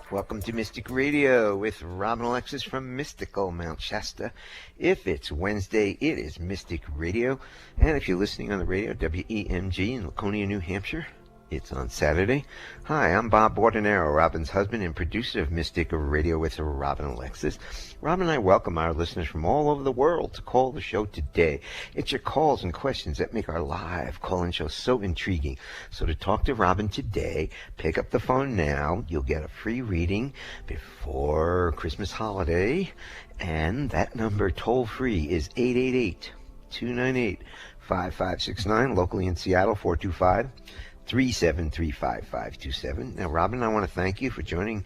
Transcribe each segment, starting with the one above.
Welcome to Mystic Radio with Rob and Alexis from mystical Mount Shasta. If it's Wednesday, it is Mystic Radio. And if you're listening on the radio, WEMG in Laconia, New Hampshire, it's on Saturday. Hi, I'm Bob Bordenaro, Robin's husband and producer of Mystic Radio with Robin and Alexis. Robin and I welcome our listeners from all over the world to call the show today. It's your calls and questions that make our live call-in show so intriguing. So to talk to Robin today, pick up the phone now. You'll get a free reading before Christmas holiday. And that number toll-free is 888-298-5569, locally in Seattle, 425-373-5527. Now, Robin, I want to thank you for joining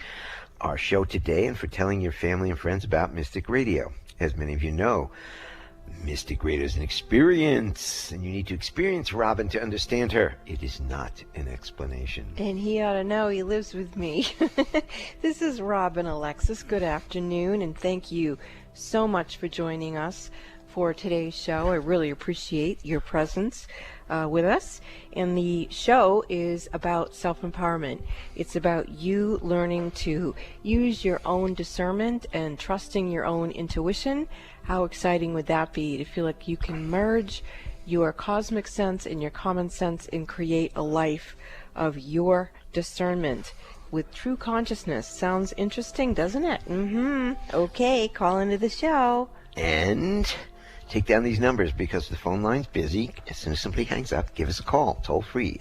our show today and for telling your family and friends about Mystic Radio. As many of you know, Mystic Radio is an experience, and you need to experience Robin to understand her. It is not an explanation. And he ought to know he lives with me. This is Robin Alexis. Good afternoon, and thank you so much for joining us for today's show. I really appreciate your presence with us. And the show is about self-empowerment. It's about you learning to use your own discernment and trusting your own intuition. How exciting would that be to feel like you can merge your cosmic sense and your common sense and create a life of your discernment with true consciousness? Sounds interesting, doesn't it? Okay, call into the show. And take down these numbers because the phone line's busy. As soon as somebody hangs up, give us a call. Toll free,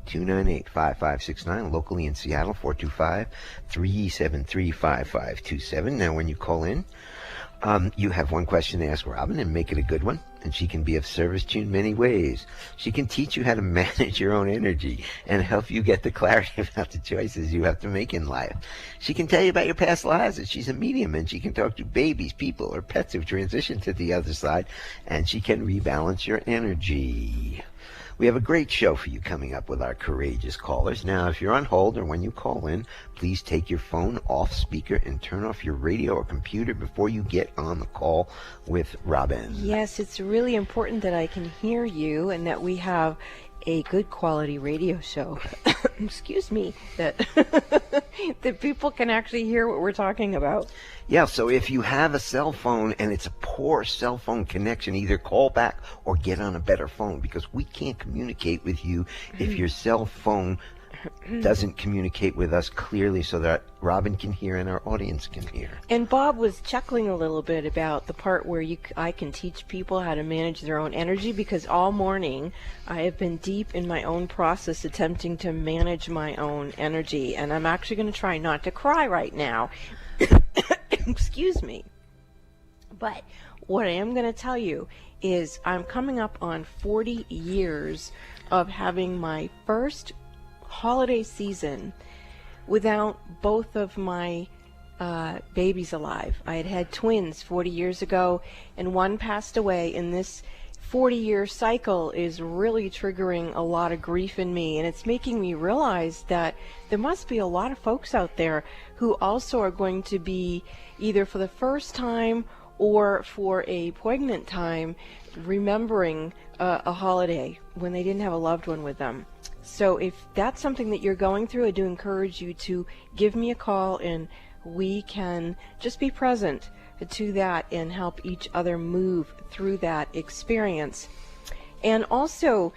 888-298-5569, locally in Seattle, 425-373-5527. Now, when you call in, you have one question to ask Robin and make it a good one, and she can be of service to you in many ways. She can teach you how to manage your own energy and help you get the clarity about the choices you have to make in life. She can tell you about your past lives, and she's a medium, and she can talk to babies, people, or pets who've transitioned to the other side, and she can rebalance your energy. We have a great show for you coming up with our courageous callers. Now, if you're on hold or when you call in, please take your phone off speaker and turn off your radio or computer before you get on the call with Robin. Yes, it's really important that I can hear you and that we have a good quality radio show. Excuse me, that that people can actually hear what we're talking about. Yeah, so if you have a cell phone and it's a poor cell phone connection, either call back or get on a better phone, because we can't communicate with you if your cell phone doesn't communicate with us clearly so that Robin can hear and our audience can hear. And Bob was chuckling a little bit about the part where I can teach people how to manage their own energy, because all morning I have been deep in my own process attempting to manage my own energy, and I'm actually going to try not to cry right now. Excuse me. But what I am going to tell you is I'm coming up on 40 years of having my first holiday season without both of my babies alive. I had twins 40 years ago, and one passed away, and this 40-year cycle is really triggering a lot of grief in me, and it's making me realize that there must be a lot of folks out there who also are going to be, either for the first time or for a poignant time, remembering a holiday when they didn't have a loved one with them. So if that's something that you're going through, I do encourage you to give me a call, and we can just be present to that and help each other move through that experience. And also,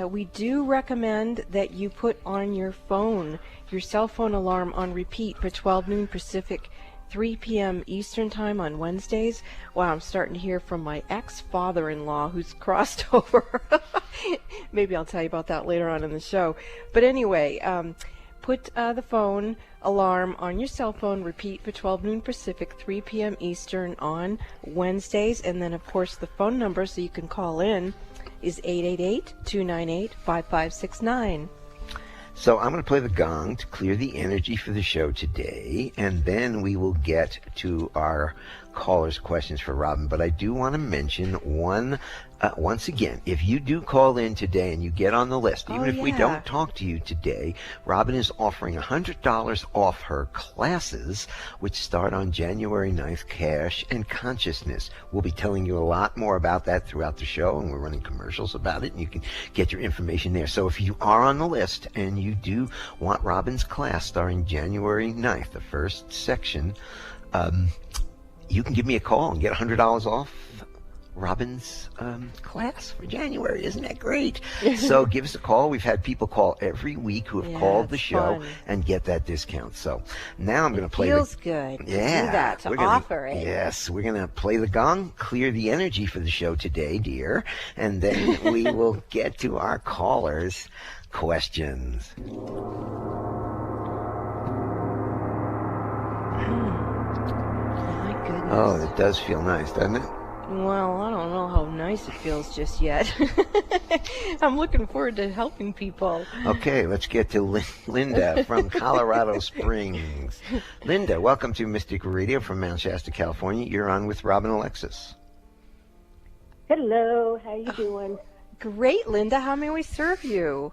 we do recommend that you put on your phone, your cell phone alarm on repeat for 12 noon Pacific, 3 p.m. Eastern Time on Wednesdays. Wow, I'm starting to hear from my ex-father-in-law who's crossed over. Maybe I'll tell you about that later on in the show. But anyway, put the phone alarm on your cell phone, repeat for 12 noon Pacific, 3 p.m. Eastern on Wednesdays. And then, of course, the phone number so you can call in is 888-298-5569. So I'm going to play the gong to clear the energy for the show today, and then we will get to our callers' questions for Robin, but I do want to mention one. Once again, if you do call in today and you get on the list, even if we don't talk to you today, Robin is offering $100 off her classes, which start on January 9th, Cash and Consciousness. We'll be telling you a lot more about that throughout the show, and we're running commercials about it, and you can get your information there. So if you are on the list and you do want Robin's class starting January 9th, the first section, you can give me a call and get $100 off Robin's class for January. Isn't that great? So give us a call. We've had people call every week who have called the show and get that discount. So now I'm going to play. Feels good. Yeah, to do that, to offer it. Yes, we're going to play the gong, clear the energy for the show today, dear, and then we will get to our callers' questions. My goodness. Oh, it does feel nice, doesn't it? Well, I don't know how nice it feels just yet. I'm looking forward to helping people. Okay, let's get to Linda from Colorado Springs. Linda, welcome to Mystic Radio from Mount Shasta, California. You're on with Robin Alexis. Hello, how you doing? Great, Linda. How may we serve you?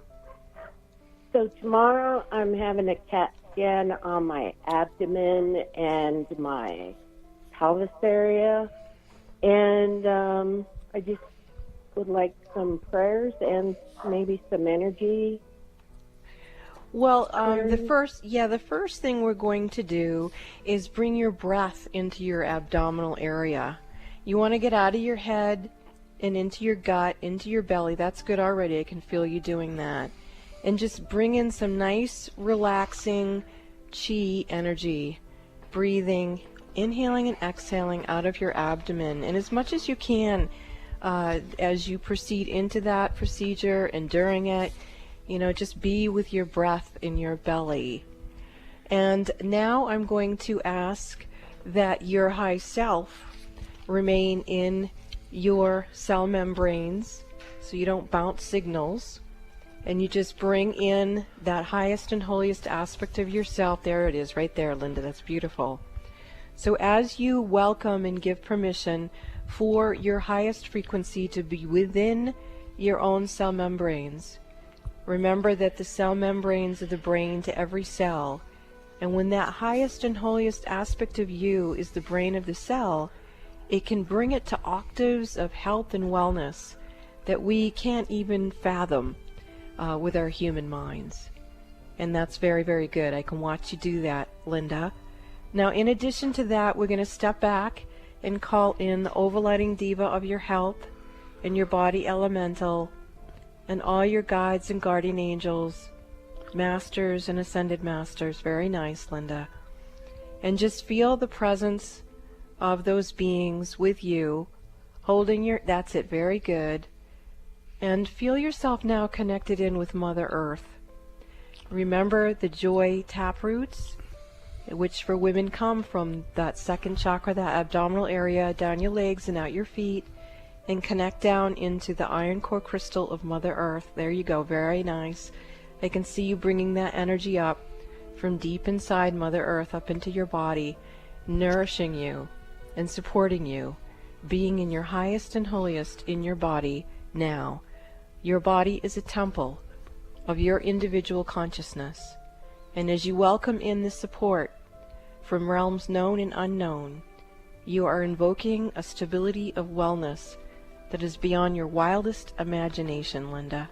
So tomorrow I'm having a CAT scan on my abdomen and my pelvis area. And I just would like some prayers and maybe some energy. Well, the first thing we're going to do is bring your breath into your abdominal area. You want to get out of your head and into your gut, into your belly. That's good already. I can feel you doing that. And just bring in some nice, relaxing chi energy, breathing, inhaling and exhaling out of your abdomen. And as much as you can, as you proceed into that procedure and during it, just be with your breath in your belly. And now I'm going to ask that your high self remain in your cell membranes so you don't bounce signals. And you just bring in that highest and holiest aspect of yourself. There it is, right there, Linda. That's beautiful. So as you welcome and give permission for your highest frequency to be within your own cell membranes, remember that the cell membranes are the brain to every cell. And when that highest and holiest aspect of you is the brain of the cell, it can bring it to octaves of health and wellness that we can't even fathom with our human minds. And that's very, very good. I can watch you do that, Linda. Now, in addition to that, we're going to step back and call in the overlighting diva of your health and your body elemental and all your guides and guardian angels, masters and ascended masters. Very nice, Linda. And just feel the presence of those beings with you, holding your, that's it, very good. And feel yourself now connected in with Mother Earth. Remember the joy taproots, which for women come from that second chakra, that abdominal area, down your legs and out your feet, and connect down into the iron core crystal of Mother Earth. There you go, very nice. I can see you bringing that energy up from deep inside Mother Earth up into your body, nourishing you and supporting you, being in your highest and holiest in your body now. Your body is a temple of your individual consciousness. And as you welcome in the support from realms known and unknown, you are invoking a stability of wellness that is beyond your wildest imagination, Linda.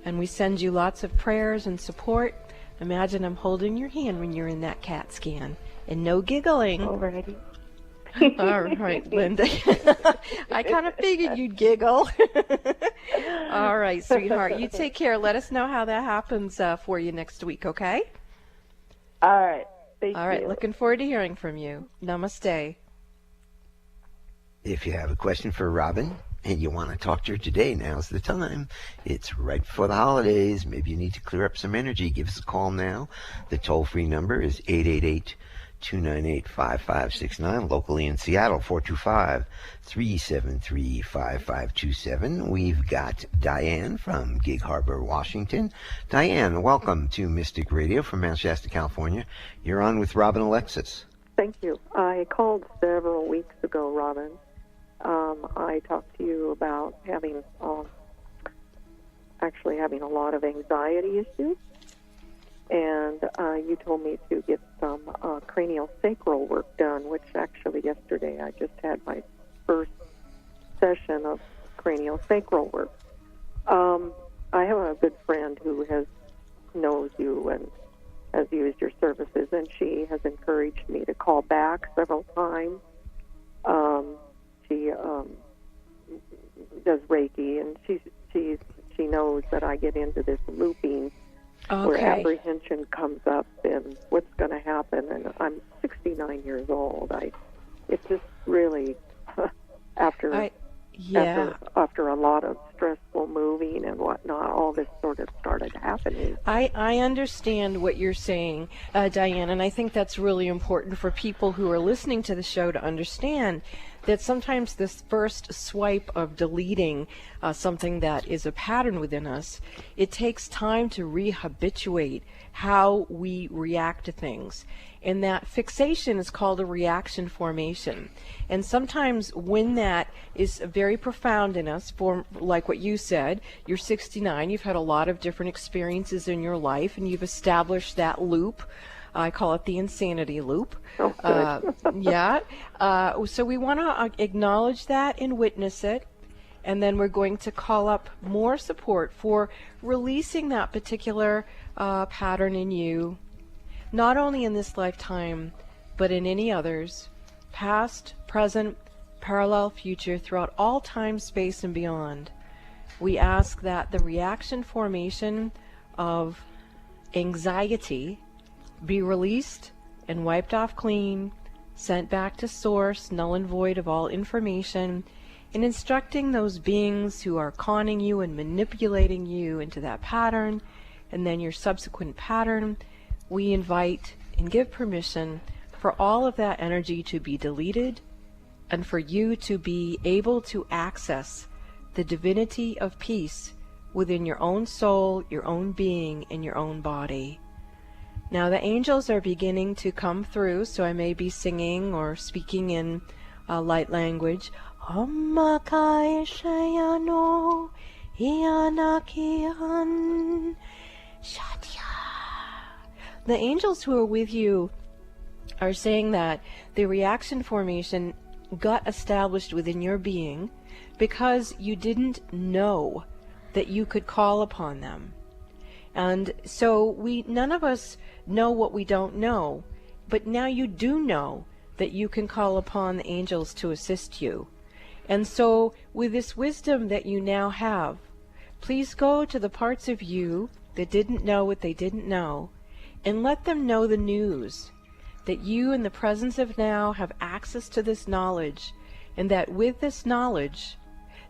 And we send you lots of prayers and support. Imagine I'm holding your hand when you're in that CAT scan. And no giggling. Alrighty. All right, Linda. I kind of figured you'd giggle. All right, sweetheart. You take care. Let us know how that happens for you next week, okay? All right. Thank All right. you. Looking forward to hearing from you. Namaste. If you have a question for Robin and you want to talk to her today, now's the time. It's right before the holidays. Maybe you need to clear up some energy. Give us a call now. The toll-free number is 888-298-5569. Locally in Seattle, 425-373-5527. We've got Diane from Gig Harbor, Washington. Diane, welcome to Mystic Radio from Mount Shasta, California. You're on with Robin Alexis. Thank you. I called several weeks ago, Robin. I talked to you about having a lot of anxiety issues, and you told me to get some cranial sacral work done, which actually yesterday I just had my first session of cranial sacral work. I have a good friend who knows you and has used your services, and she has encouraged me to call back several times. She does Reiki, and she knows that I get into this looping where apprehension comes up and what's going to happen. And I'm 69 years old. It's just really after a lot of stressful moving and whatnot, all this sort of started happening. I understand what you're saying, Diane, and I think that's really important for people who are listening to the show to understand that sometimes this first swipe of deleting something that is a pattern within us, it takes time to rehabituate how we react to things. And that fixation is called a reaction formation. And sometimes when that is very profound in us, like what you said, you're 69, you've had a lot of different experiences in your life, and you've established that loop. I call it the insanity loop. Oh, so we want to acknowledge that and witness it. And then we're going to call up more support for releasing that particular pattern in you, not only in this lifetime, but in any others, past, present, parallel, future, throughout all time, space, and beyond. We ask that the reaction formation of anxiety be released and wiped off clean, sent back to source, null and void of all information, and instructing those beings who are conning you and manipulating you into that pattern, and then your subsequent pattern. We invite and give permission for all of that energy to be deleted and for you to be able to access the divinity of peace within your own soul, your own being, and your own body. Now the angels are beginning to come through, so I may be singing or speaking in light language. The angels who are with you are saying that the reaction formation got established within your being because you didn't know that you could call upon them. And so none of us know what we don't know, but now you do know that you can call upon the angels to assist you. And so with this wisdom that you now have, please go to the parts of you that didn't know what they didn't know and let them know the news, that you in the presence of now have access to this knowledge, and that with this knowledge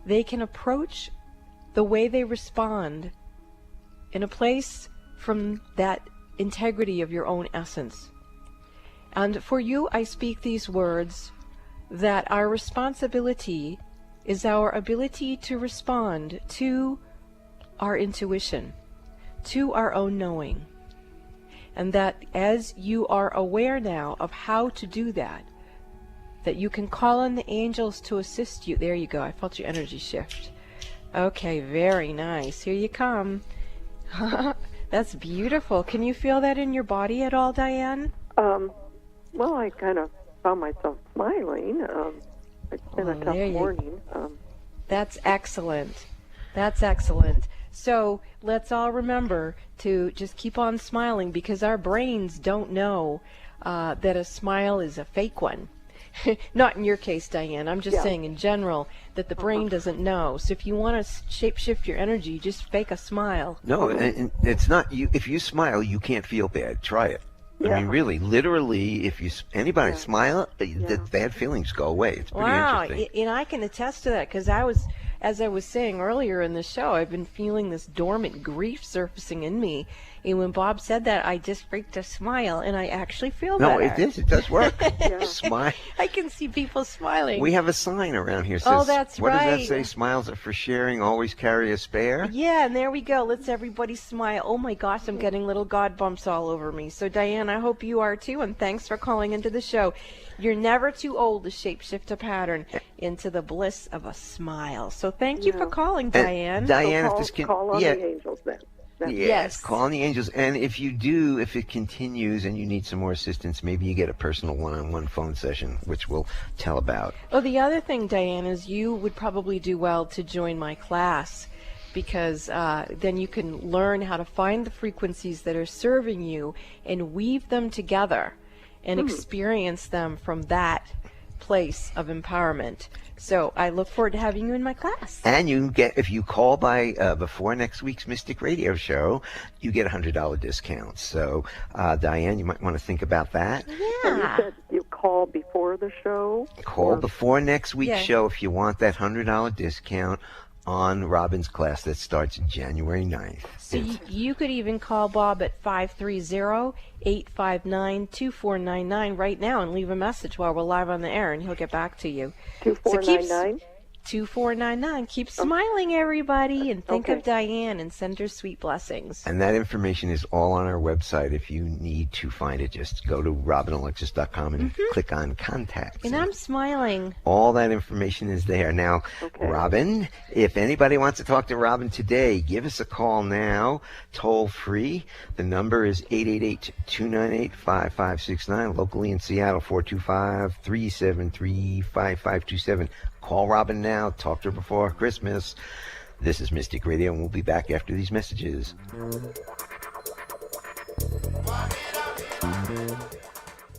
they can approach the way they respond in a place from that integrity of your own essence. And for you, I speak these words, that our responsibility is our ability to respond to our intuition, to our own knowing. And that as you are aware now of how to do that, that you can call on the angels to assist you. There you go. I felt your energy shift. Okay, very nice. Here you come. That's beautiful. Can you feel that in your body at all, Diane? Well, I kind of found myself smiling. It's been a tough morning. That's excellent. That's excellent. So let's all remember to just keep on smiling, because our brains don't know that a smile is a fake one. Not in your case, Diane. I'm just saying in general that the brain doesn't know. So if you want to shape-shift your energy, just fake a smile. No, and it's not you. If you smile, you can't feel bad. Try it. Yeah. I mean, really, literally, if anybody smile, the bad feelings go away. It's pretty interesting. And I can attest to that, because I was as I was saying earlier in the show, I've been feeling this dormant grief surfacing in me. And when Bob said that, I just freaked a smile, and I actually feel No, better. it does work. Smile. I can see people smiling. We have a sign around here that says, that's what right. does that say? Smiles are for sharing, always carry a spare. Yeah, and there we go. Let's everybody smile. Oh my gosh, I'm getting little God bumps all over me. So Diane, I hope you are too, and thanks for calling into the show. You're never too old to shapeshift a pattern into the bliss of a smile. So thank you for calling, Diane. Diane, So if this can, call on the angels then. Yes, call on the angels. And if it continues and you need some more assistance, maybe you get a personal one-on-one phone session, which we'll tell about. Oh, the other thing, Diane, is you would probably do well to join my class, because then you can learn how to find the frequencies that are serving you and weave them together and experience them from that place of empowerment. So I look forward to having you in my class. And you get, if you call by before next week's Mystic Radio show, you get a $100 discount. So Diane, you might want to think about that. So you Yeah. said you call before the show? Call before next week's Yeah. show if you want that $100 discount on Robin's class that starts January 9th. So you could even call Bob at 530-859-2499 right now and leave a message while we're live on the air, and he'll get back to you. 2499? 2499. Keep smiling, everybody, and think of Diane and send her sweet blessings. And that information is all on our website. If you need to find it, just go to robinalexis.com and click on Contacts. And I'm smiling. All that information is there. Now, Robin, if anybody wants to talk to Robin today, give us a call now, toll free. The number is 888-298-5569. Locally in Seattle, 425-373-5527. Call Robin now. Talk to her before Christmas. This is Mystic Radio, and we'll be back after these messages.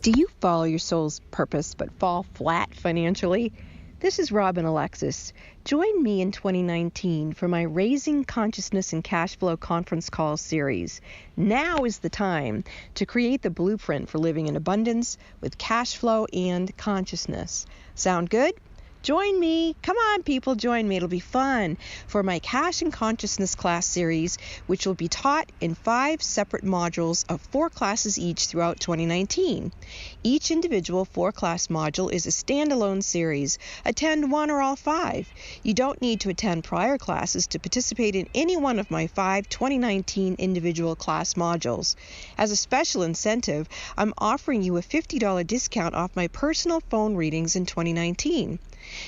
Do you follow your soul's purpose but fall flat financially? This is Robin Alexis. Join me in 2019 for my Raising Consciousness and Cash Flow conference call series. Now is the time to create the blueprint for living in abundance with cash flow and consciousness. Sound good? Join me. Come on, people, join me. It'll be fun for my Cash and Consciousness class series, which will be taught in 5 separate modules of 4 classes each throughout 2019. Each individual 4-class module is a standalone series. Attend 1 or all 5. You don't need to attend prior classes to participate in any one of my 5 2019 individual class modules. As a special incentive, I'm offering you a $50 discount off my personal phone readings in 2019.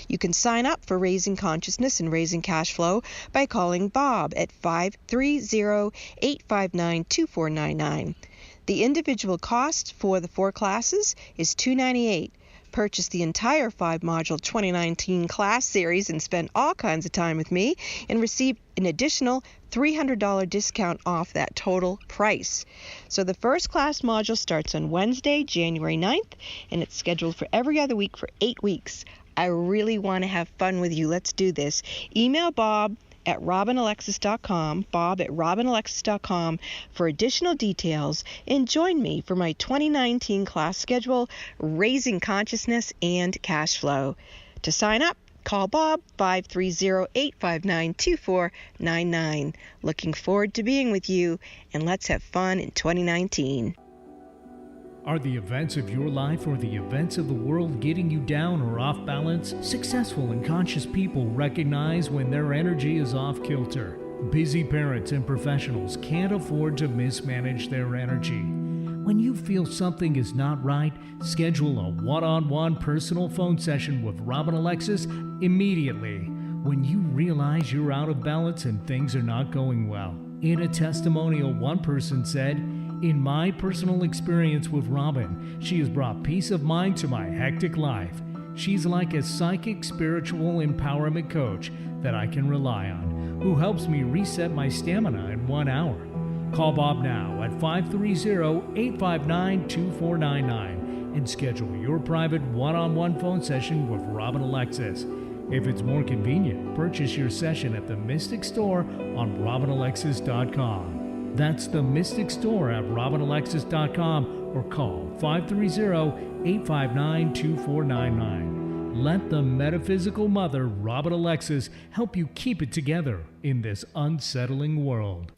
You can sign up for Raising Consciousness and Raising Cash Flow by calling Bob at 530-859-2499. The individual cost for the 4 classes is $298. Purchase the entire 5-module 2019 class series and spend all kinds of time with me and receive an additional $300 discount off that total price. So the first class module starts on Wednesday, January 9th, and it's scheduled for every other week for 8 weeks. I really want to have fun with you. Let's do this. Email Bob at robinalexis.com, Bob at robinalexis.com for additional details, and join me for my 2019 class schedule, Raising Consciousness and Cash Flow. To sign up, call Bob 530-859-2499. Looking forward to being with you, and let's have fun in 2019. Are the events of your life or the events of the world getting you down or off balance? Successful and conscious people recognize when their energy is off kilter. Busy parents and professionals can't afford to mismanage their energy. When you feel something is not right, schedule a one-on-one personal phone session with Robin Alexis immediately when you realize you're out of balance and things are not going well. In a testimonial, one person said, "In my personal experience with Robin, she has brought peace of mind to my hectic life. She's like a psychic spiritual empowerment coach that I can rely on, who helps me reset my stamina in 1 hour." Call Bob now at 530-859-2499 and schedule your private one-on-one phone session with Robin Alexis. If it's more convenient, purchase your session at the Mystic Store on robinalexis.com. That's the Mystic Store at robinalexis.com or call 530-859-2499. Let the metaphysical mother, Robin Alexis, help you keep it together in this unsettling world.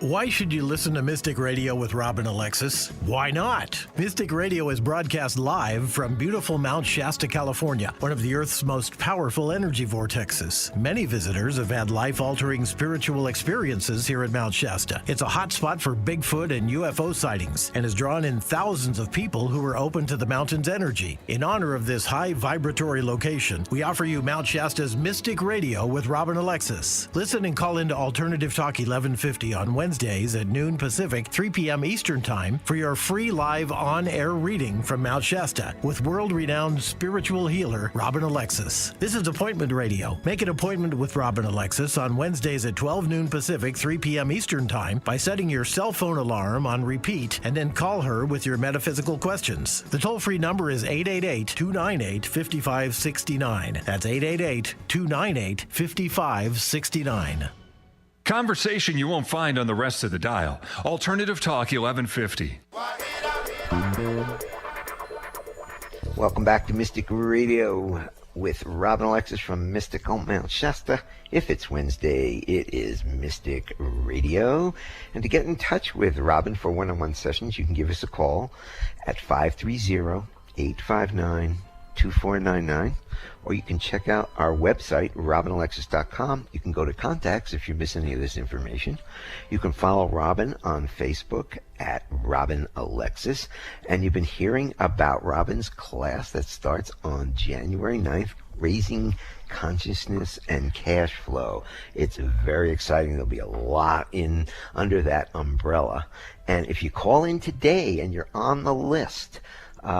Why should you listen to Mystic Radio with Robin Alexis? Why not? Mystic Radio is broadcast live from beautiful Mount Shasta, California, one of the Earth's most powerful energy vortexes. Many visitors have had life-altering spiritual experiences here at Mount Shasta. It's a hot spot for Bigfoot and UFO sightings and has drawn in thousands of people who are open to the mountain's energy. In honor of this high vibratory location, we offer you Mount Shasta's Mystic Radio with Robin Alexis. Listen and call into Alternative Talk 1150 on Wednesdays at noon Pacific, 3 p.m. Eastern Time for your free live on-air reading from Mount Shasta with world-renowned spiritual healer Robin Alexis. This is Appointment Radio. Make an appointment with Robin Alexis on Wednesdays at 12 noon Pacific, 3 p.m. Eastern Time by setting your cell phone alarm on repeat and then call her with your metaphysical questions. The toll-free number is 888-298-5569. That's 888-298-5569. Conversation you won't find on the rest of the dial. Alternative Talk 1150. Welcome back to Mystic Radio with Robin Alexis from Mystical Mount Shasta. If it's Wednesday, it is Mystic Radio. And to get in touch with Robin for one-on-one sessions, you can give us a call at 530-859-2499. Or you can check out our website, robinalexis.com. You can go to contacts if you miss any of this information. You can follow Robin on Facebook at Robin Alexis. And you've been hearing about Robin's class that starts on January 9th, Raising Consciousness and Cash Flow. It's very exciting. There'll be a lot in under that umbrella. And if you call in today and you're on the list,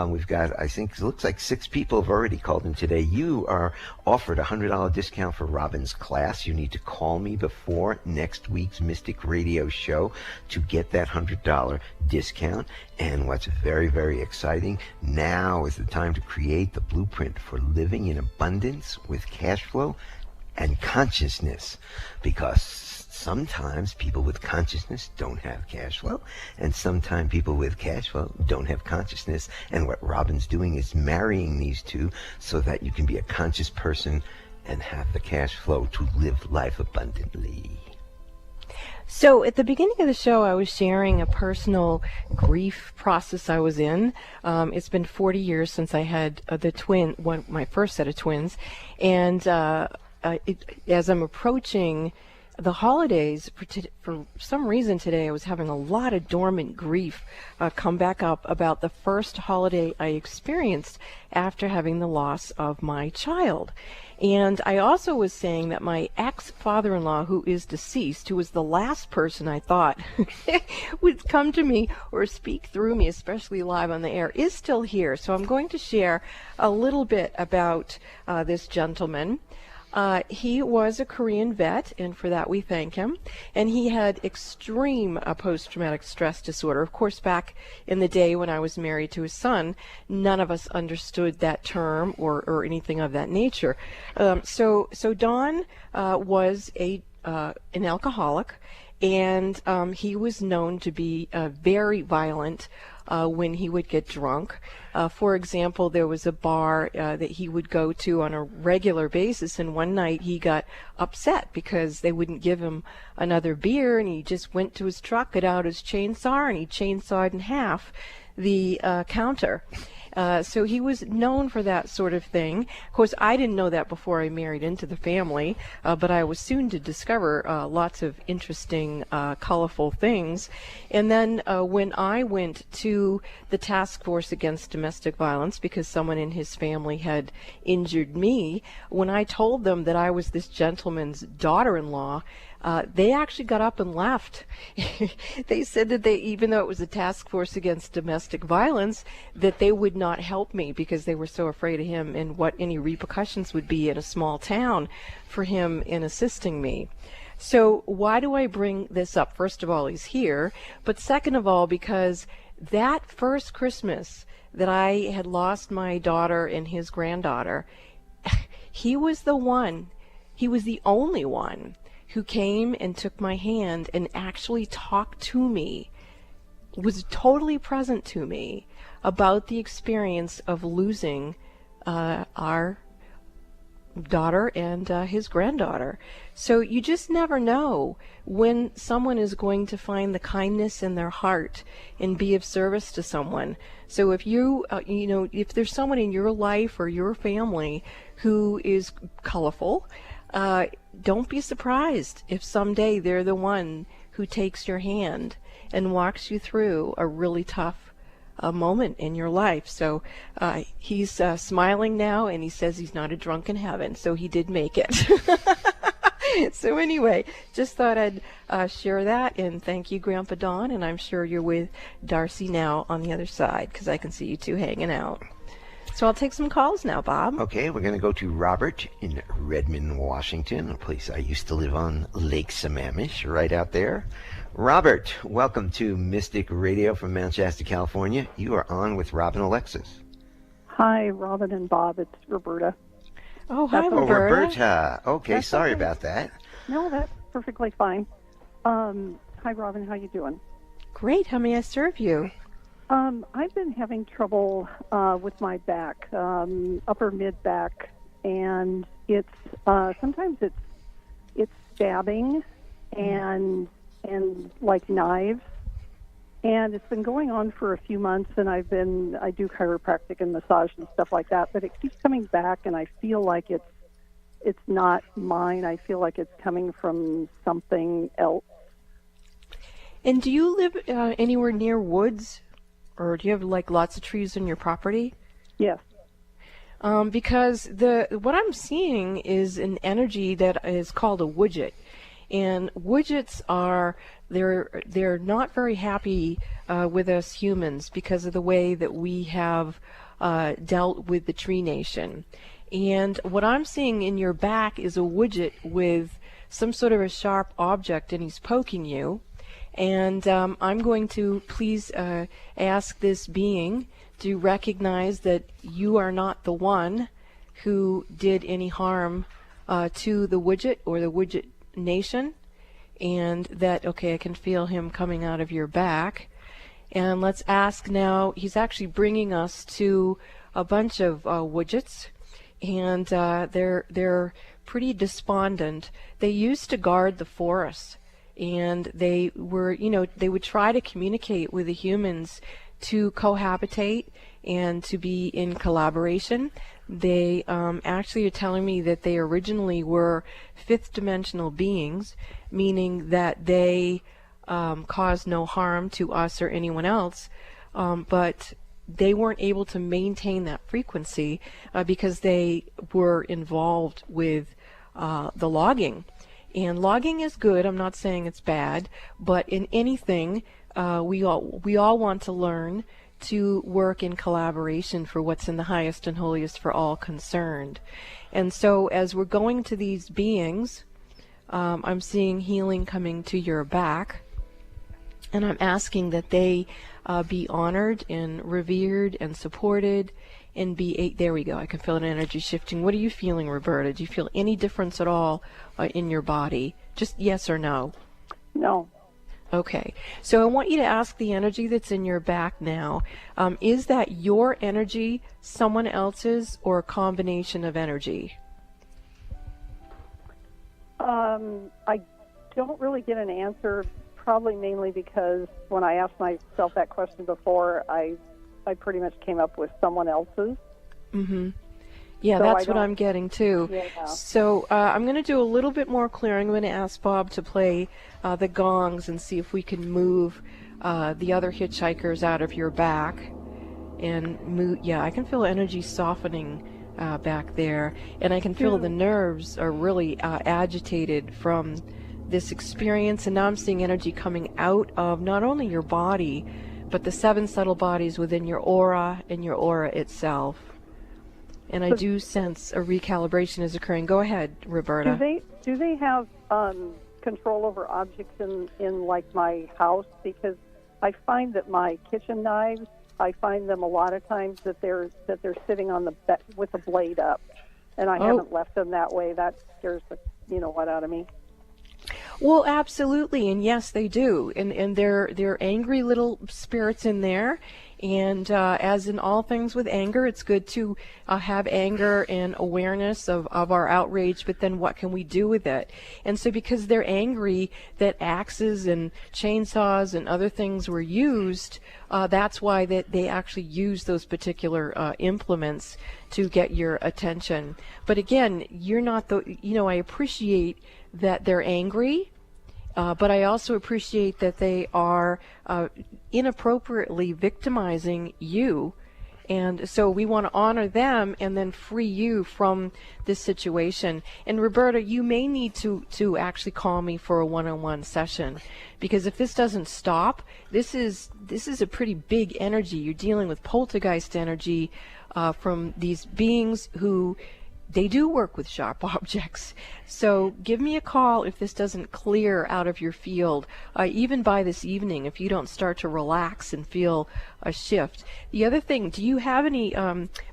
we've got, I think, it looks like 6 people have already called in today. You are offered a $100 discount for Robin's class. You need to call me before next week's Mystic Radio show to get that $100 discount. And what's very, very exciting, now is the time to create the blueprint for living in abundance with cash flow and consciousness, because sometimes people with consciousness don't have cash flow, and sometimes people with cash flow don't have consciousness. And what Robin's doing is marrying these two so that you can be a conscious person and have the cash flow to live life abundantly. So at the beginning of the show, I was sharing a personal grief process I was in. It's been 40 years since I had my first set of twins, and as I'm approaching the holidays, for some reason today I was having a lot of dormant grief come back up about the first holiday I experienced after having the loss of my child. And I also was saying that my ex-father-in-law, who is deceased, who was the last person I thought would come to me or speak through me, especially live on the air, is still here. So I'm going to share a little bit about this gentleman. He was a Korean vet, and for that we thank him. And he had extreme post-traumatic stress disorder. Of course, back in the day when I was married to his son, none of us understood that term or anything of that nature. So Don was an alcoholic, and he was known to be very violent when he would get drunk. For example, there was a bar that he would go to on a regular basis, and one night he got upset because they wouldn't give him another beer, and he just went to his truck, got out his chainsaw, and he chainsawed in half the counter. So he was known for that sort of thing. Of course, I didn't know that before I married into the family, but I was soon to discover lots of interesting, colorful things. And then when I went to the task force against domestic violence because someone in his family had injured me, when I told them that I was this gentleman's daughter-in-law, they actually got up and left. They said that even though it was a task force against domestic violence, that they would not help me because they were so afraid of him and what any repercussions would be in a small town for him in assisting me. So why do I bring this up? First of all, he's here, but second of all, because that first Christmas that I had lost my daughter and his granddaughter, he was the only one who came and took my hand and actually talked to me, was totally present to me about the experience of losing our daughter and his granddaughter. So you just never know when someone is going to find the kindness in their heart and be of service to someone. So if you, if there's someone in your life or your family who is colorful, don't be surprised if someday they're the one who takes your hand and walks you through a really tough moment in your life. So he's smiling now, and he says he's not a drunk in heaven, so he did make it. So anyway, just thought I'd share that, and thank you, Grandpa Don, and I'm sure you're with Darcy now on the other side, because I can see you two hanging out. So I'll take some calls now, Bob. Okay, we're going to go to Robert in Redmond, Washington, a place I used to live on, Lake Sammamish, right out there. Robert, welcome to Mystic Radio from Mount Shasta, California. You are on with Robin Alexis. Hi, Robin and Bob. It's Roberta. Oh, hi, Oh, Roberta. Roberta. Okay, That's sorry okay. about that. No, that's perfectly fine. Hi, Robin. How you doing? Great. How may I serve you? I've been having trouble with my back, upper mid back, and it's sometimes it's stabbing and like knives, and it's been going on for a few months. And I do chiropractic and massage and stuff like that, but it keeps coming back, and I feel like it's not mine. I feel like it's coming from something else. And do you live anywhere near woods? Or do you have like lots of trees on your property? Yes. Because what I'm seeing is an energy that is called a widget, and widgets they're not very happy with us humans because of the way that we have dealt with the tree nation. And what I'm seeing in your back is a widget with some sort of a sharp object, and he's poking you. And I'm going to please ask this being to recognize that you are not the one who did any harm to the widget or the widget nation, and that, okay, I can feel him coming out of your back. And let's ask now, he's actually bringing us to a bunch of widgets, and they're pretty despondent. They used to guard the forest. And they were, they would try to communicate with the humans to cohabitate and to be in collaboration. They actually are telling me that they originally were fifth dimensional beings, meaning that they caused no harm to us or anyone else, but they weren't able to maintain that frequency because they were involved with the logging. And logging is good. I'm not saying it's bad, but in anything, we all want to learn to work in collaboration for what's in the highest and holiest for all concerned. And so as we're going to these beings, I'm seeing healing coming to your back, and I'm asking that they be honored and revered and supported and there we go. I can feel an energy shifting. What are you feeling, Roberta? Do you feel any difference at all in your body? Just yes or no? No. Okay. So I want you to ask the energy that's in your back now. Is that your energy, someone else's, or a combination of energy? I don't really get an answer, probably mainly because when I asked myself that question before, I pretty much came up with someone else's. Mm-hmm. Yeah, so that's what I'm getting too. Yeah. So I'm going to do a little bit more clearing. I'm going to ask Bob to play the gongs and see if we can move the other hitchhikers out of your back. And move. Yeah, I can feel energy softening back there, and I can feel the nerves are really agitated from this experience. And now I'm seeing energy coming out of not only your body, but the 7 subtle bodies within your aura and your aura itself. And I do sense a recalibration is occurring. Go ahead, Roberta. Do they have control over objects in like my house? Because I find that my kitchen knives, I find them a lot of times that they're sitting on the with the blade up, and I haven't left them that way. That scares the what out of me. Well, absolutely, and yes, they do, and they're angry little spirits in there, And as in all things with anger, it's good to have anger and awareness of our outrage, but then what can we do with it? And so because they're angry that axes and chainsaws and other things were used, that's why they actually use those particular implements to get your attention. But again, you're not I appreciate that they're angry. But I also appreciate that they are inappropriately victimizing you. And so we want to honor them and then free you from this situation. And Roberta, you may need to actually call me for a one-on-one session, because if this doesn't stop, this is a pretty big energy. You're dealing with poltergeist energy from these beings who they do work with sharp objects. So give me a call if this doesn't clear out of your field, even by this evening, if you don't start to relax and feel a shift. The other thing, do you have any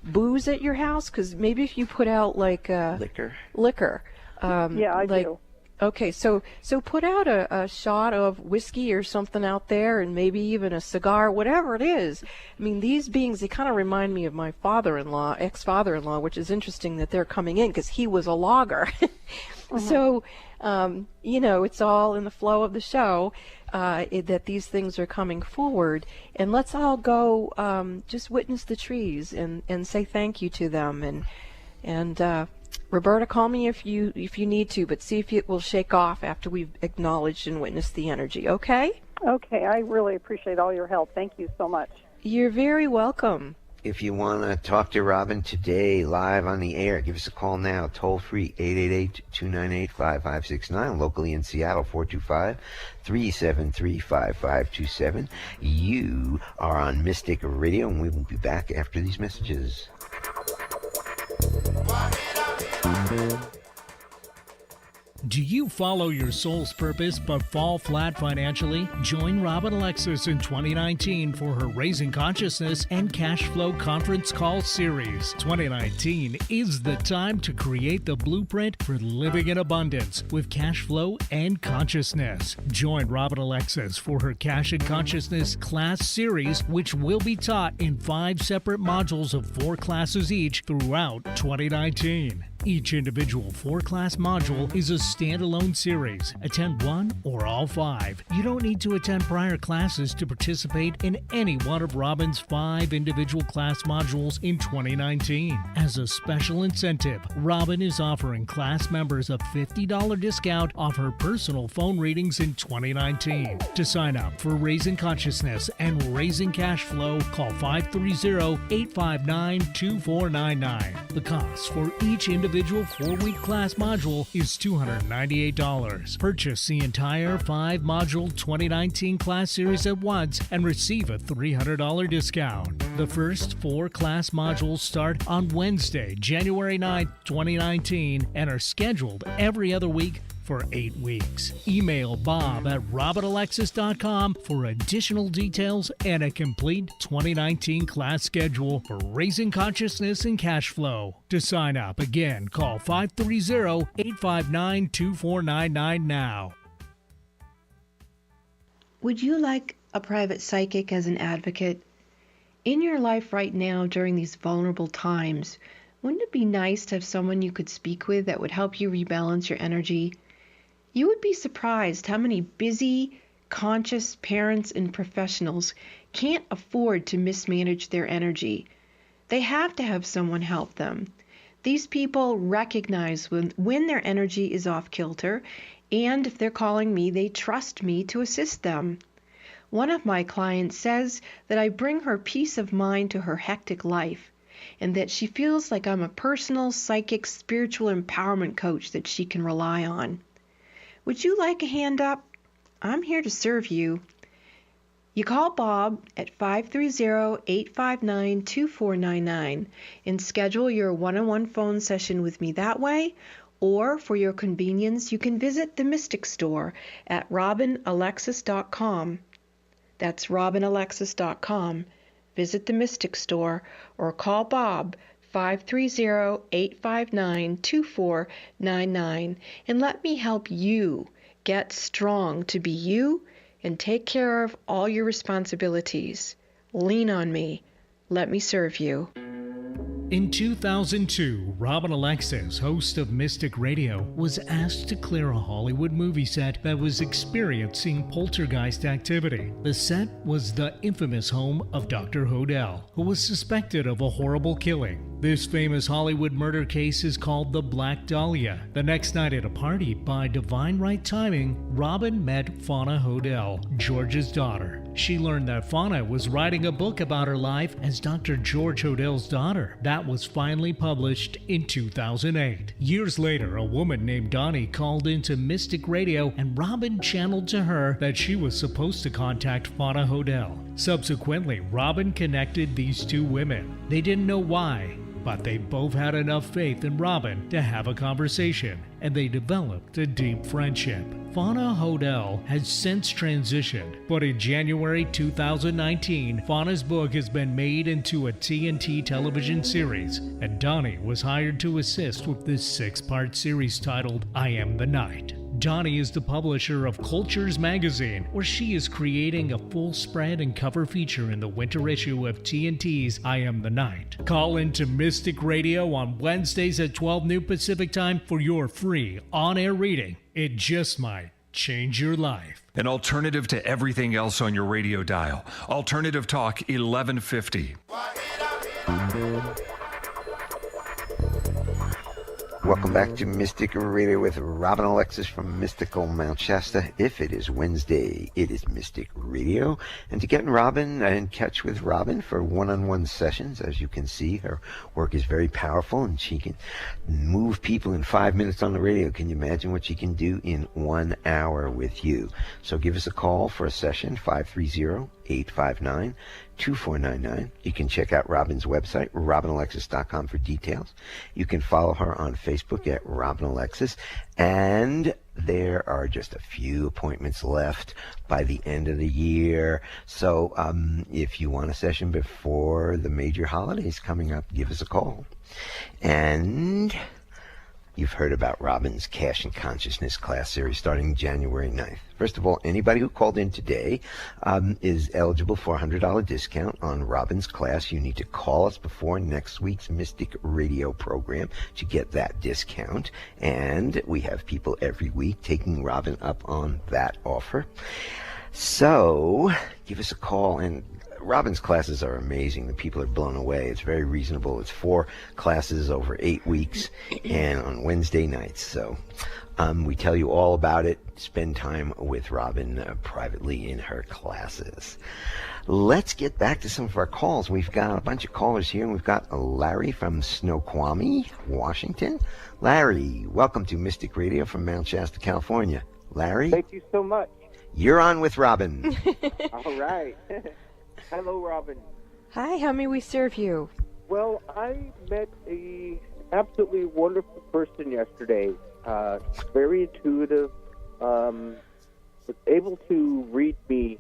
booze at your house? Because maybe if you put out like liquor. Yeah, I do. Okay, so put out a shot of whiskey or something out there, and maybe even a cigar, whatever it is. I mean, these beings, they kind of remind me of my father-in-law, ex-father-in-law, which is interesting that they're coming in because he was a logger. So, it's all in the flow of the show that these things are coming forward. And let's all go just witness the trees and say thank you to them. And Roberta, call me if you need to, but see if it will shake off after we've acknowledged and witnessed the energy, okay? Okay, I really appreciate all your help. Thank you so much. You're very welcome. If you want to talk to Robin today live on the air, give us a call now, toll free, 888-298-5569, locally in Seattle, 425-373-5527. You are on Mystic Radio, and we will be back after these messages. Do you follow your soul's purpose but fall flat financially? Join Robin Alexis in 2019 for her Raising Consciousness and Cash Flow Conference Call Series. 2019 is the time to create the blueprint for living in abundance with cash flow and consciousness. Join Robin Alexis for her Cash and Consciousness class series, which will be taught in 5 separate modules of 4 classes each throughout 2019. Each individual 4-class module is a standalone series. Attend one or all 5. You don't need to attend prior classes to participate in any one of Robin's 5 individual class modules in 2019. As a special incentive, Robin is offering class members a $50 discount off her personal phone readings in 2019. To sign up for Raising Consciousness and Raising Cash Flow, call 530-859-2499. The cost for each individual 4-week class module is $298. Purchase the entire 5-module 2019 class series at once and receive a $300 discount. The first 4 class modules start on Wednesday, January 9th, 2019, and are scheduled every other week for 8 weeks. Email bob@robinalexis.com for additional details and a complete 2019 class schedule for Raising Consciousness and Cash Flow. To sign up, again, call 530-859-2499 now. Would you like a private psychic as an advocate? In your life right now during these vulnerable times, wouldn't it be nice to have someone you could speak with that would help you rebalance your energy? You would be surprised how many busy, conscious parents and professionals can't afford to mismanage their energy. They have to have someone help them. These people recognize when their energy is off kilter, and if they're calling me, they trust me to assist them. One of my clients says that I bring her peace of mind to her hectic life, and that she feels like I'm a personal, psychic, spiritual empowerment coach that she can rely on. Would you like a hand up? I'm here to serve you. You call Bob at 530-859-2499 and schedule your one-on-one phone session with me that way, or for your convenience, you can visit the Mystic Store at robinalexis.com. That's robinalexis.com. Visit the Mystic Store or call Bob 530-859-2499 and let me help you get strong to be you and take care of all your responsibilities. Lean on me. Let me serve you. In 2002, Robin Alexis, host of Mystic Radio, was asked to clear a Hollywood movie set that was experiencing poltergeist activity. The set was the infamous home of Dr. Hodel, who was suspected of a horrible killing. This famous Hollywood murder case is called the Black Dahlia. The next night at a party, by divine right timing, Robin met Fauna Hodel, George's daughter. She learned that Fauna was writing a book about her life as Dr. George Hodel's daughter. That was finally published in 2008. Years later, a woman named Donnie called into Mystic Radio, and Robin channeled to her that she was supposed to contact Fauna Hodel. Subsequently, Robin connected these two women. They didn't know why, but they both had enough faith in Robin to have a conversation, and they developed a deep friendship. Fauna Hodel has since transitioned, but in January 2019, Fauna's book has been made into a TNT television series, and Donnie was hired to assist with this 6-part series titled I Am the Night. Donnie is the publisher of Cultures magazine, where she is creating a full spread and cover feature in the winter issue of TNT's I Am the Night. Call into Mystic Radio on Wednesdays at 12 noon Pacific time for your free on-air reading. It just might change your life. An alternative to everything else on your radio dial. Alternative Talk 1150. Welcome back to Mystic Radio with Robin Alexis from Mystical Mount Shasta. If it is Wednesday, it is Mystic Radio. And to get in touch with Robin for one-on-one sessions, as you can see, her work is very powerful and she can move people in 5 minutes on the radio. Can you imagine what she can do in 1 hour with you? So give us a call for a session, 530-859-2499. You can check out Robin's website, robinalexis.com, for details. You can follow her on Facebook at Robin Alexis, and there are just a few appointments left by the end of the year. So if you want a session before the major holidays coming up, give us a call. And you've heard about Robin's Cash and Consciousness class series starting January 9th. First of all, anybody who called in today is eligible for a $100 discount on Robin's class. You need to call us before next week's Mystic Radio program to get that discount. And we have people every week taking Robin up on that offer. So give us a call. And Robin's classes are amazing. The people are blown away. It's very reasonable. It's 4 classes over 8 weeks and on Wednesday nights. So we tell you all about it. Spend time with Robin privately in her classes. Let's get back to some of our calls. We've got a bunch of callers here, and we've got Larry from Snoqualmie, Washington. Larry, welcome to Mystic Radio from Mount Shasta, California. Larry? Thank you so much. You're on with Robin. All right. Hello, Robin. Hi, how may we serve you? Well, I met a absolutely wonderful person yesterday. Very intuitive. Was able to read me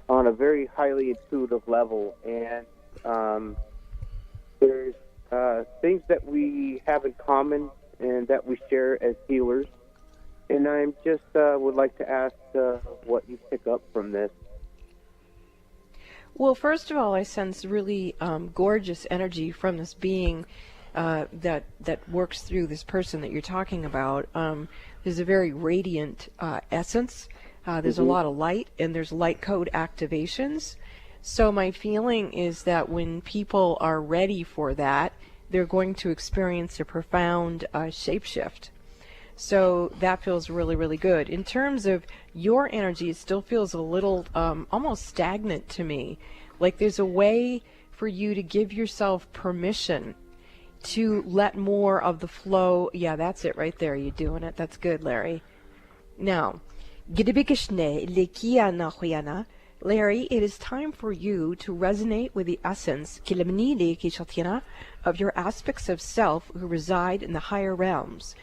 on a very highly intuitive level, and there's things that we have in common and that we share as healers. And I just would like to ask what you pick up from this. Well, first of all, I sense really gorgeous energy from this being that works through this person that you're talking about. There's a very radiant essence. There's a lot of light, and there's light code activations. So my feeling is that when people are ready for that, they're going to experience a profound shapeshift. So that feels really, really good. In terms of your energy, it still feels a little almost stagnant to me. Like there's a way for you to give yourself permission to let more of the flow. Yeah, that's it right there. You're doing it. That's good, Larry. Now, Larry, it is time for you to resonate with the essence of your aspects of self who reside in the higher realms.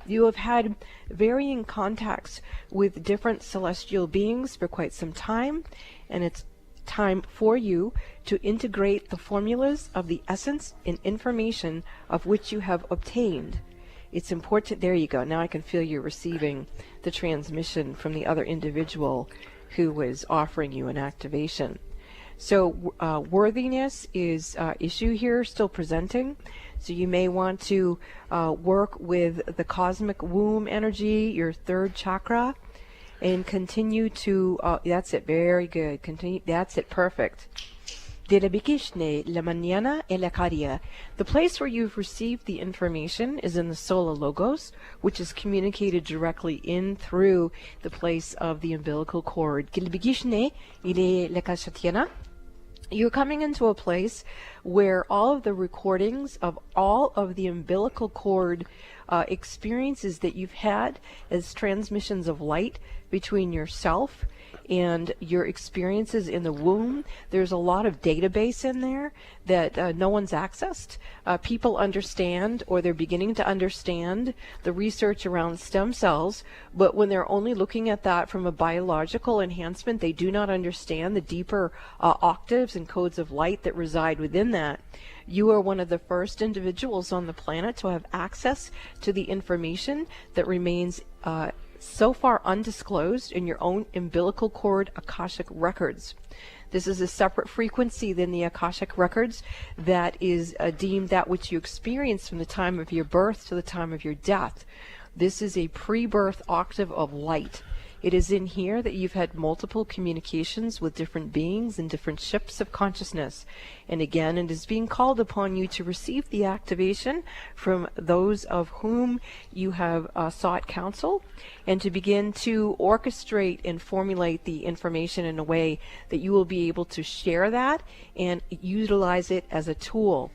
You have had varying contacts with different celestial beings for quite some time, and it's time for you to integrate the formulas of the essence and information of which you have obtained. it's important. There you go. Now I can feel you receiving the transmission from the other individual who was offering you an activation. So worthiness is issue here, still presenting. So you may want to work with the cosmic womb energy, your third chakra, and continue to, that's it, very good. Continue, that's it, perfect. De la Bikishne, la mañana y la caria. The place where you've received the information is in the Solar Logos, which is communicated directly in through the place of the umbilical cord. De la Bikishne, ile la kashatiana. You're coming into a place where all of the recordings of all of the umbilical cord experiences that you've had as transmissions of light between yourself and your experiences in the womb, there's a lot of database in there that no one's accessed. People understand, or they're beginning to understand, the research around stem cells, but when they're only looking at that from a biological enhancement, they do not understand the deeper octaves and codes of light that reside within that. You are one of the first individuals on the planet to have access to the information that remains so far undisclosed in your own umbilical cord Akashic records. This is a separate frequency than the Akashic records that is deemed that which you experience from the time of your birth to the time of your death. This is a pre-birth octave of light. It is in here that you've had multiple communications with different beings and different ships of consciousness. And again, it is being called upon you to receive the activation from those of whom you have sought counsel, and to begin to orchestrate and formulate the information in a way that you will be able to share that and utilize it as a tool.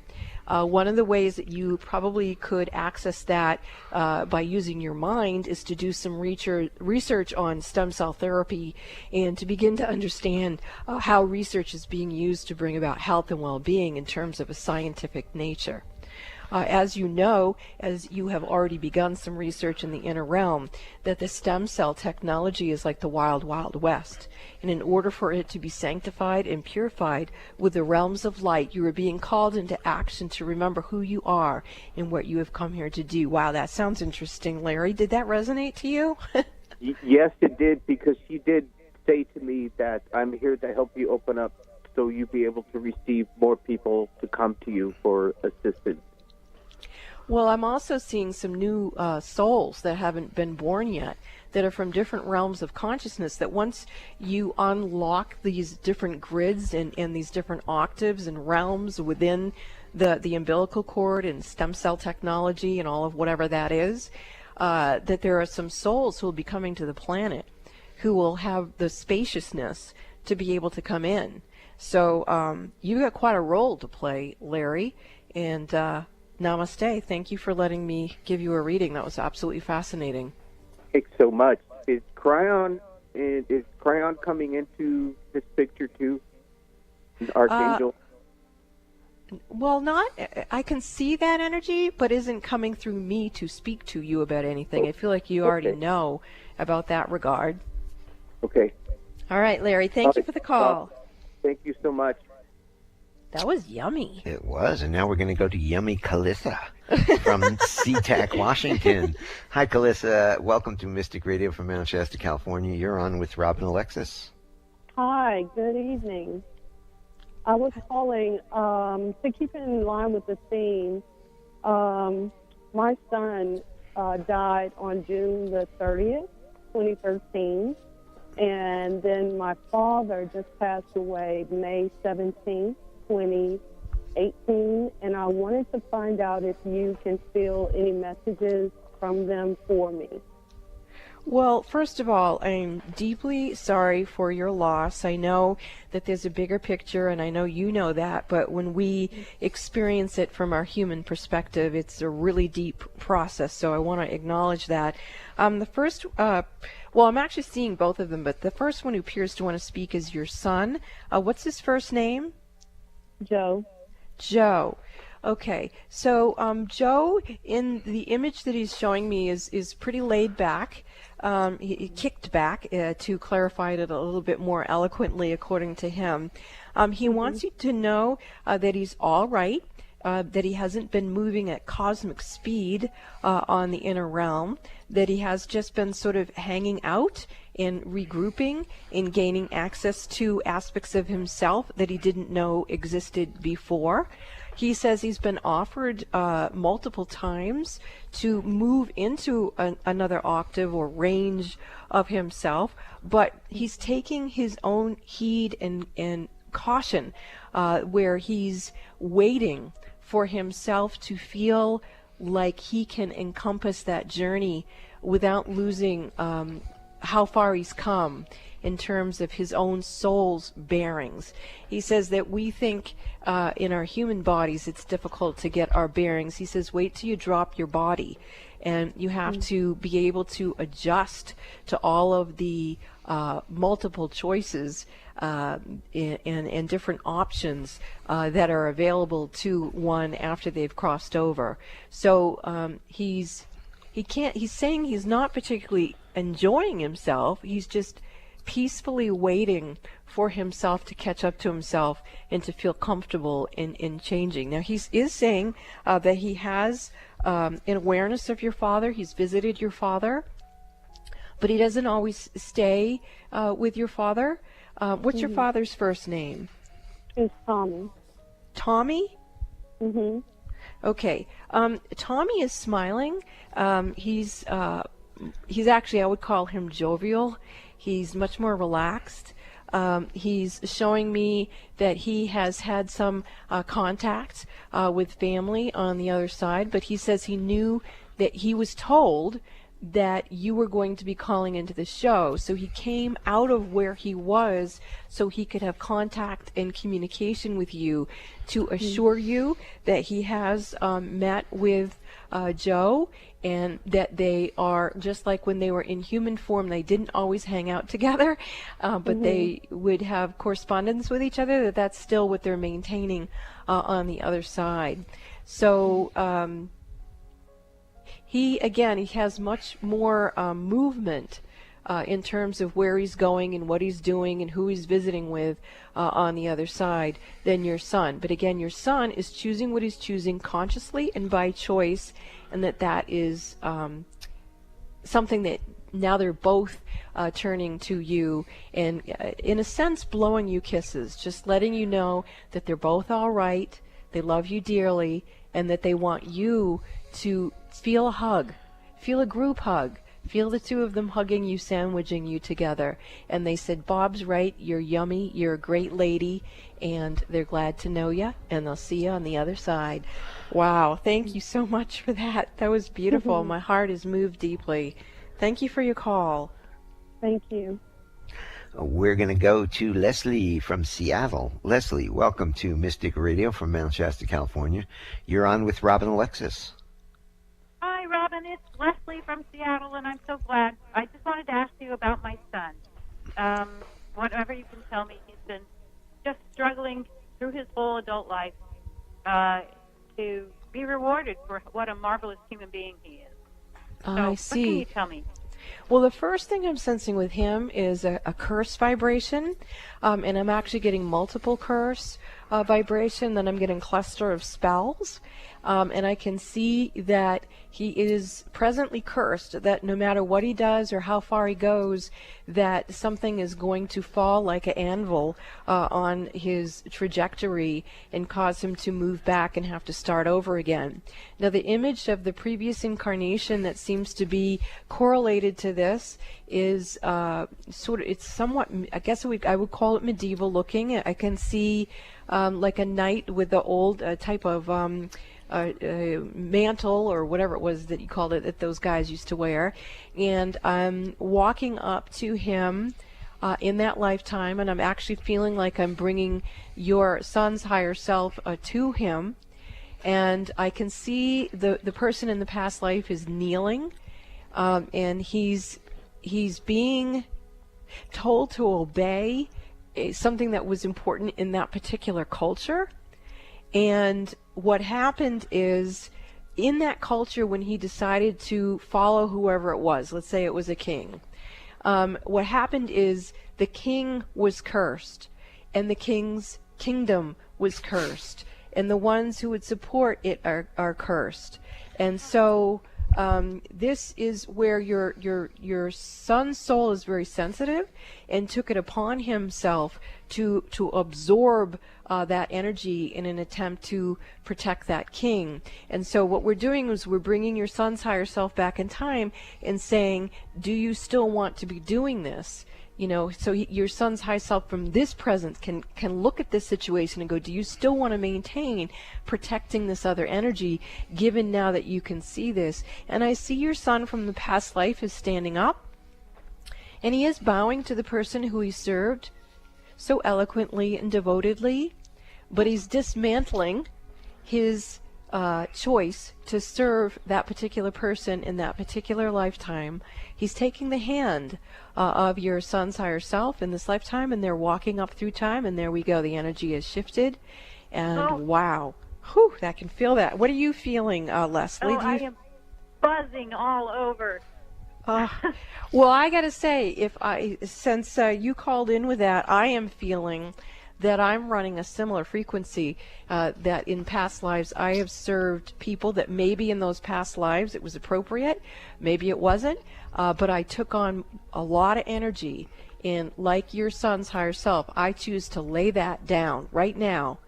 One of the ways that you probably could access that by using your mind is to do some research on stem cell therapy, and to begin to understand how research is being used to bring about health and well-being in terms of a scientific nature. As you know, as you have already begun some research in the inner realm, that the stem cell technology is like the wild, wild west. And in order for it to be sanctified and purified with the realms of light, you are being called into action to remember who you are and what you have come here to do. Wow, that sounds interesting, Larry. Did that resonate to you? Yes, it did, because she did say to me that I'm here to help you open up so you'll be able to receive more people to come to you for assistance. Well, I'm also seeing some new souls that haven't been born yet, that are from different realms of consciousness, that once you unlock these different grids and these different octaves and realms within the umbilical cord and stem cell technology and all of whatever that is, that there are some souls who will be coming to the planet who will have the spaciousness to be able to come in. So you've got quite a role to play, Larry, and namaste. Thank you for letting me give you a reading. That was absolutely fascinating. Thanks so much. Is Cryon coming into this picture too? Archangel? Well, I can see that energy, but isn't coming through me to speak to you about anything. I feel like you already know about that regard. Okay. All right, Larry. Thank you for the call. Thank you so much. That was yummy. It was, and now we're going to go to Yummy Calissa from SeaTac, Washington. Hi, Calissa. Welcome to Mystic Radio from Mount Shasta, California. You're on with Robin Alexis. Hi, good evening. I was calling to keep it in line with the theme. My son died on June the 30th, 2013, and then my father just passed away May 17th, 2018, and I wanted to find out if you can feel any messages from them for me. Well, first of all, I'm deeply sorry for your loss. I know that there's a bigger picture, and I know you know that, but when we experience it from our human perspective, it's a really deep process, so I want to acknowledge that. The first, well, I'm actually seeing both of them, but the first one who appears to want to speak is your son. What's his first name? Joe. Joe. Okay, so Joe, in the image that he's showing me, is pretty laid back. He kicked back, to clarify it a little bit more eloquently, according to him. He wants you to know that he's all right, that he hasn't been moving at cosmic speed on the inner realm, that he has just been sort of hanging out and regrouping and gaining access to aspects of himself that he didn't know existed before. He says he's been offered multiple times to move into another octave or range of himself, but he's taking his own heed and caution, where he's waiting for himself to feel like he can encompass that journey without losing how far he's come in terms of his own soul's bearings. He says that we think in our human bodies it's difficult to get our bearings. He says wait till you drop your body, and you have to be able to adjust to all of the multiple choices and different options that are available to one after they've crossed over. So he's saying he's not particularly enjoying himself. He's just peacefully waiting for himself to catch up to himself and to feel comfortable in changing. Now, he is saying that he has an awareness of your father. He's visited your father, but he doesn't always stay with your father. What's your father's first name? It's Tommy. Tommy? Mm-hmm. Okay. Tommy is smiling. He's actually, I would call him jovial. He's much more relaxed. He's showing me that he has had some contact with family on the other side, but he says he knew that he was told that you were going to be calling into the show, so he came out of where he was so he could have contact and communication with you to assure you that he has met with Joe, and that they are just like when they were in human form. They didn't always hang out together, but they would have correspondence with each other, that's still what they're maintaining on the other side. So he has much more movement in terms of where he's going and what he's doing and who he's visiting with on the other side than your son. But again, your son is choosing what he's choosing consciously and by choice, and that is something that now they're both turning to you and, in a sense, blowing you kisses, just letting you know that they're both all right, they love you dearly, and that they want you to feel a hug, feel a group hug, feel the two of them hugging you, sandwiching you together. And they said, Bob's right, you're yummy, you're a great lady, and they're glad to know you, and they'll see you on the other side. Wow, thank you so much for that. That was beautiful. My heart is moved deeply. Thank you for your call. Thank you. We're going to go to Leslie from Seattle. Leslie, welcome to Mystic Radio from Mount Shasta, California. You're on with Robin Alexis. Hi, Robin. It's Leslie from Seattle, and I'm so glad. I just wanted to ask you about my son. Whatever you can tell me, he's been just struggling through his whole adult life to be rewarded for what a marvelous human being he is. So, I see. What can you tell me? Well, the first thing I'm sensing with him is a curse vibration, and I'm actually getting multiple curse vibration, then I'm getting cluster of spells, and I can see that he is presently cursed, that no matter what he does or how far he goes, that something is going to fall like an anvil on his trajectory and cause him to move back and have to start over again. Now, the image of the previous incarnation that seems to be correlated to this is it's somewhat, I guess I would call it medieval looking. I can see like a knight with the old type of mantle or whatever it was that you called it that those guys used to wear, and I'm walking up to him in that lifetime, and I'm actually feeling like I'm bringing your son's higher self to him, and I can see the person in the past life is kneeling, and he's being told to obey something that was important in that particular culture. And what happened is, in that culture, when he decided to follow whoever it was, let's say it was a king, what happened is the king was cursed, and the king's kingdom was cursed, and the ones who would support it are cursed. And so this is where your son's soul is very sensitive, and took it upon himself to absorb that energy in an attempt to protect that king. And so what we're doing is we're bringing your son's higher self back in time and saying, do you still want to be doing this? So your son's high self from this presence can look at this situation and go, do you still want to maintain protecting this other energy, given now that you can see this? And I see your son from the past life is standing up, and he is bowing to the person who he served so eloquently and devotedly, but he's dismantling his choice to serve that particular person in that particular lifetime. He's taking the hand of your son's higher self in this lifetime, and they're walking up through time, and there we go. The energy has shifted, and wow, whew, I can feel that. What are you feeling, Leslie? I am buzzing all over. Well, I got to say, since you called in with that, I am feeling that I'm running a similar frequency, that in past lives I have served people that maybe in those past lives it was appropriate, maybe it wasn't, but I took on a lot of energy, and like your son's higher self, I choose to lay that down right now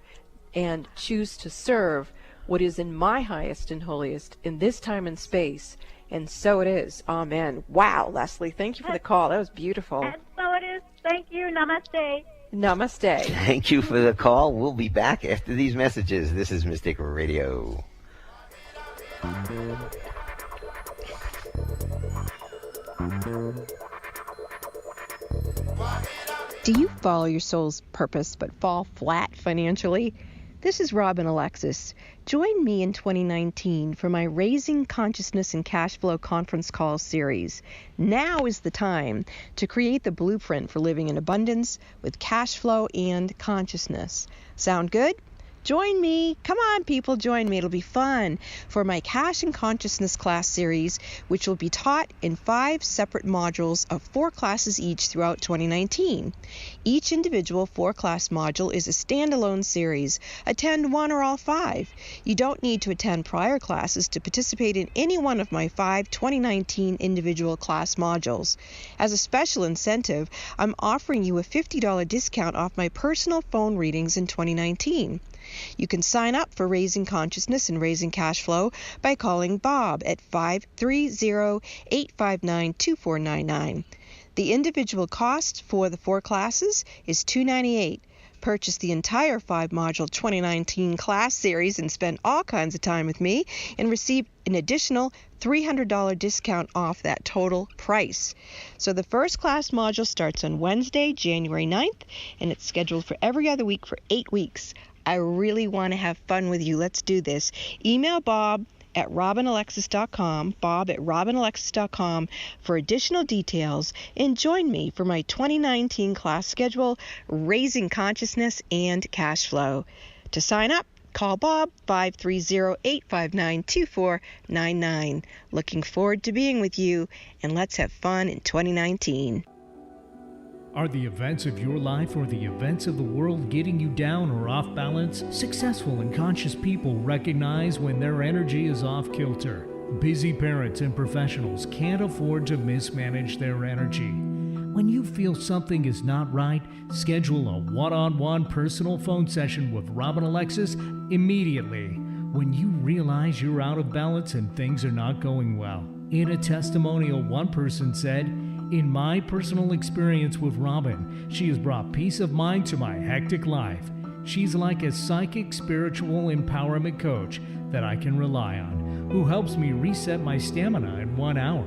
and choose to serve what is in my highest and holiest in this time and space. And so it is. Amen. Wow, Leslie, thank you for the call. That was beautiful. And so it is. Thank you. Namaste. Namaste. Thank you for the call. We'll be back after these messages. This is Mystic Radio. Do you follow your soul's purpose but fall flat financially? This is Robin Alexis. Join me in 2019 for my Raising Consciousness and Cash Flow conference call series. Now is the time to create the blueprint for living in abundance with cash flow and consciousness. Sound good? Join me. Come on, people, join me. It'll be fun for my Cash and Consciousness class series, which will be taught in 5 separate modules of 4 classes each throughout 2019. Each individual 4-class module is a standalone series. Attend 1 or all 5. You don't need to attend prior classes to participate in any one of my 5 2019 individual class modules. As a special incentive, I'm offering you a $50 discount off my personal phone readings in 2019. You can sign up for Raising Consciousness and Raising Cash Flow by calling Bob at 530-859-2499. The individual cost for the 4 classes is $298. Purchase the entire 5-module 2019 class series and spend all kinds of time with me and receive an additional $300 discount off that total price. So the first class module starts on Wednesday, January 9th, and it's scheduled for every other week for 8 weeks. I really want to have fun with you. Let's do this. Email Bob at robinalexis.com, Bob at robinalexis.com for additional details, and join me for my 2019 class schedule, Raising Consciousness and Cash Flow. To sign up, call Bob 530-859-2499. Looking forward to being with you, and let's have fun in 2019. Are the events of your life or the events of the world getting you down or off balance? Successful and conscious people recognize when their energy is off kilter. Busy parents and professionals can't afford to mismanage their energy. When you feel something is not right, schedule a one-on-one personal phone session with Robin Alexis immediately when you realize you're out of balance and things are not going well. In a testimonial, one person said, "In my personal experience with Robin, she has brought peace of mind to my hectic life. She's like a psychic spiritual empowerment coach that I can rely on, who helps me reset my stamina in 1 hour."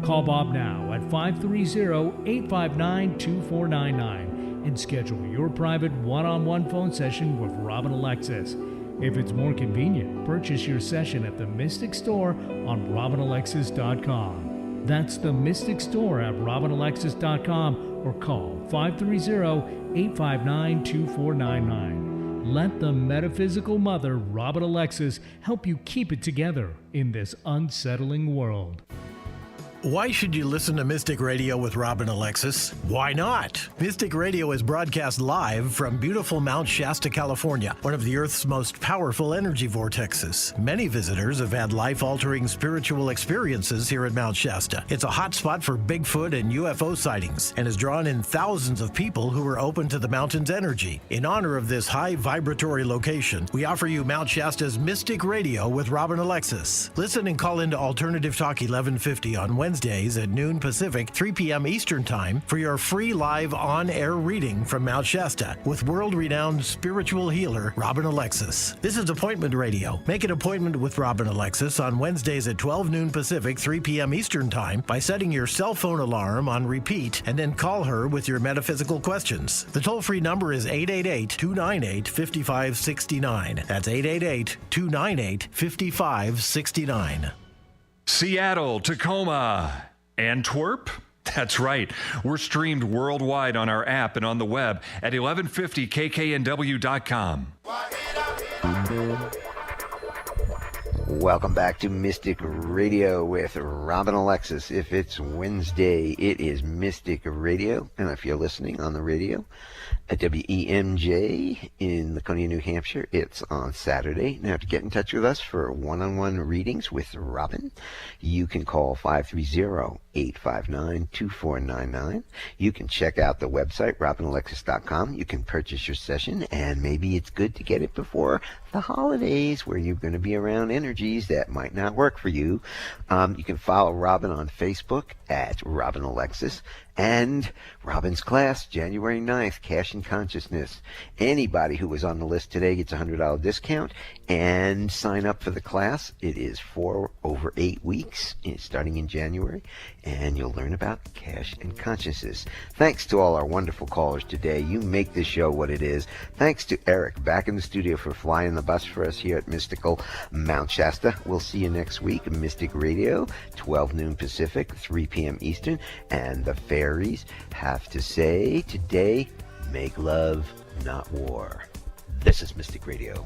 Call Bob now at 530-859-2499 and schedule your private one-on-one phone session with Robin Alexis. If it's more convenient, purchase your session at the Mystic Store on robinalexis.com. That's the Mystic Store at robinalexis.com or call 530-859-2499. Let the metaphysical mother, Robin Alexis, help you keep it together in this unsettling world. Why should you listen to Mystic Radio with Rob and Alexis? Why not? Mystic Radio is broadcast live from beautiful Mount Shasta, California, one of the Earth's most powerful energy vortexes. Many visitors have had life-altering spiritual experiences here at Mount Shasta. It's a hotspot for Bigfoot and UFO sightings and has drawn in thousands of people who are open to the mountain's energy. In honor of this high vibratory location, we offer you Mount Shasta's Mystic Radio with Rob and Alexis. Listen and call into Alternative Talk 1150 on Wednesdays at noon Pacific, 3 p.m. Eastern Time for your free live on-air reading from Mount Shasta with world-renowned spiritual healer Robin Alexis. This is Appointment Radio. Make an appointment with Robin Alexis on Wednesdays at 12 noon Pacific, 3 p.m. Eastern Time by setting your cell phone alarm on repeat and then call her with your metaphysical questions. The toll-free number is 888-298-5569. That's 888-298-5569. Seattle, Tacoma, Antwerp. That's right. We're streamed worldwide on our app and on the web at 1150kknw.com. Welcome back to Mystic Radio with Robin Alexis. If it's Wednesday, it is Mystic Radio. And if you're listening on the radio at WEMJ in Laconia, New Hampshire, it's on Saturday. Now, to get in touch with us for one-on-one readings with Robin, you can call 530-859-2499. You can check out the website, robinalexis.com. You can purchase your session, and maybe it's good to get it before the holidays where you're going to be around energies that might not work for you. You can follow Robin on Facebook at Robin Alexis. And Robin's class, January 9th, Cash and Consciousness. Anybody who was on the list today gets a $100 discount and sign up for the class. It is for over 8 weeks, starting in January, and you'll learn about cash and consciousness. Thanks to all our wonderful callers today. You make this show what it is. Thanks to Eric back in the studio for flying the bus for us here at Mystical Mount Shasta. We'll see you next week, Mystic Radio, 12 noon Pacific, 3 p.m. Eastern, and the fairies have to say today, make love, not war. This is Mystic Radio.